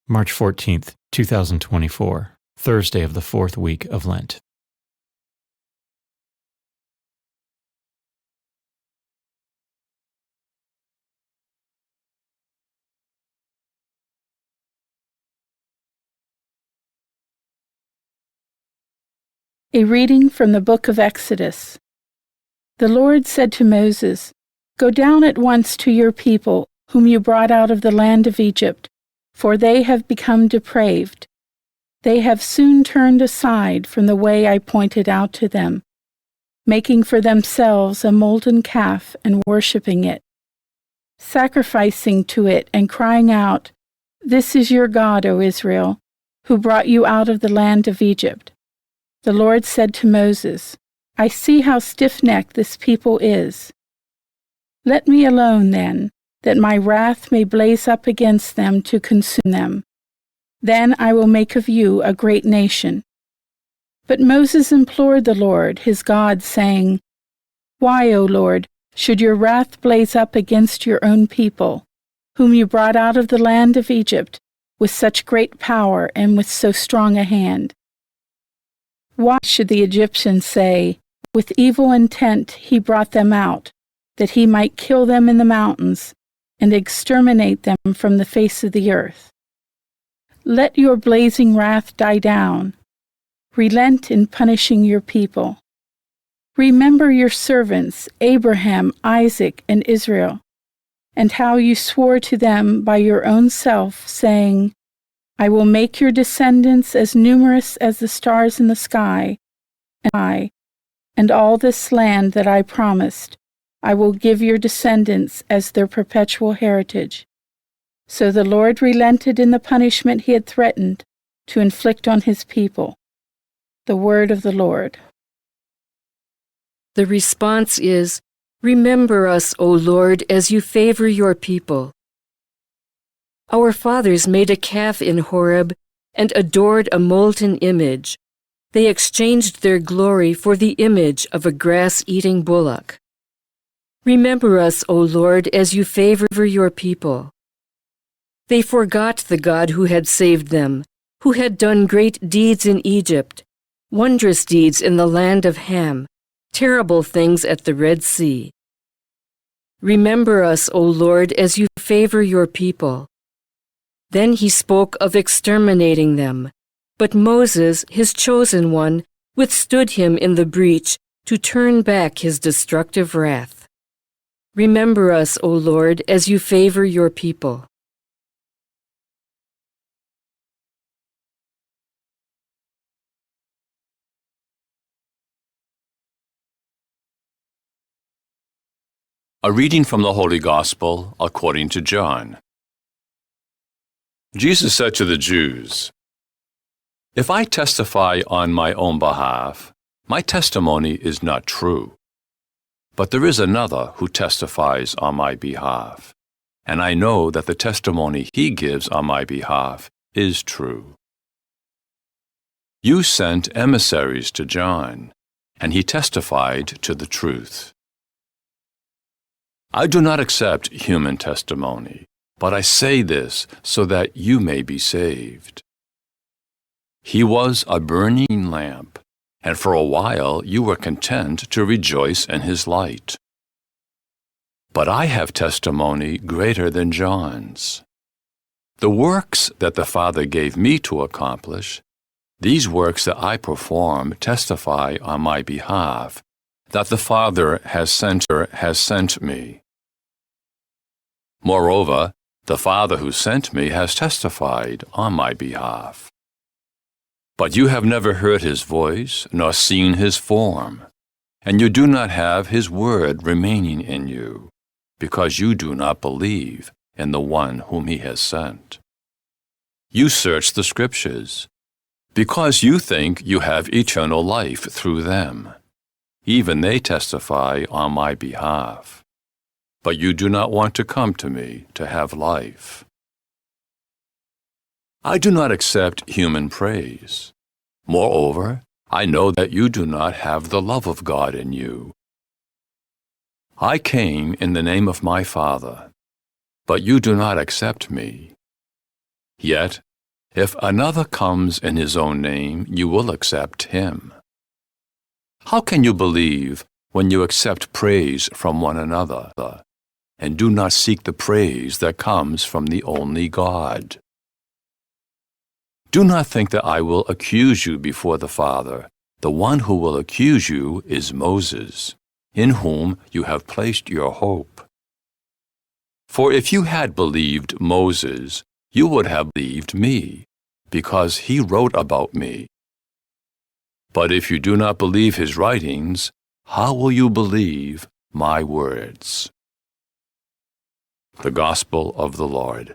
March 14th, 2024, Thursday of the fourth week of Lent. A reading from the book of Exodus. The Lord said to Moses, "Go down at once to your people, whom you brought out of the land of Egypt, for they have become depraved. They have soon turned aside from the way I pointed out to them, making for themselves a molten calf and worshipping it, sacrificing to it and crying out, 'This is your God, O Israel, who brought you out of the land of Egypt.' The Lord said to Moses, 'I see how stiff-necked this people is. Let me alone, then, that my wrath may blaze up against them to consume them. Then I will make of you a great nation.' But Moses implored the Lord, his God, saying, 'Why, O Lord, should your wrath blaze up against your own people, whom you brought out of the land of Egypt with such great power and with so strong a hand? Why should the Egyptians say, with evil intent he brought them out, that he might kill them in the mountains and exterminate them from the face of the earth? Let your blazing wrath die down. Relent in punishing your people. Remember your servants, Abraham, Isaac, and Israel, and how you swore to them by your own self, saying, 'I will make your descendants as numerous as the stars in the sky, and all this land that I promised, I will give your descendants as their perpetual heritage.' So the Lord relented in the punishment he had threatened to inflict on his people." The word of the Lord. The response is, "Remember us, O Lord, as you favor your people." Our fathers made a calf in Horeb and adored a molten image. They exchanged their glory for the image of a grass-eating bullock. Remember us, O Lord, as you favor your people. They forgot the God who had saved them, who had done great deeds in Egypt, wondrous deeds in the land of Ham, terrible things at the Red Sea. Remember us, O Lord, as you favor your people. Then he spoke of exterminating them, but Moses, his chosen one, withstood him in the breach to turn back his destructive wrath. Remember us, O Lord, as you favor your people. A reading from the Holy Gospel according to John. Jesus said to the Jews, "If I testify on my own behalf, my testimony is not true. But there is another who testifies on my behalf, and I know that the testimony he gives on my behalf is true. You sent emissaries to John, and he testified to the truth. I do not accept human testimony, but I say this so that you may be saved. He was a burning lamp, and for a while you were content to rejoice in his light. But I have testimony greater than John's. The works that the Father gave me to accomplish, these works that I perform testify on my behalf, that the Father has sent me. Moreover, the Father who sent me has testified on my behalf. But you have never heard his voice, nor seen his form, and you do not have his word remaining in you, because you do not believe in the one whom he has sent. You search the Scriptures, because you think you have eternal life through them. Even they testify on my behalf. But you do not want to come to me to have life. I do not accept human praise. Moreover, I know that you do not have the love of God in you. I came in the name of my Father, but you do not accept me. Yet If another comes in his own name, you will accept him. How can you believe when you accept praise from one another, and do not seek the praise that comes from the only God? Do not think that I will accuse you before the Father. The one who will accuse you is Moses, in whom you have placed your hope. For if you had believed Moses, you would have believed me, because he wrote about me. But if you do not believe his writings, how will you believe my words? The Gospel of the Lord.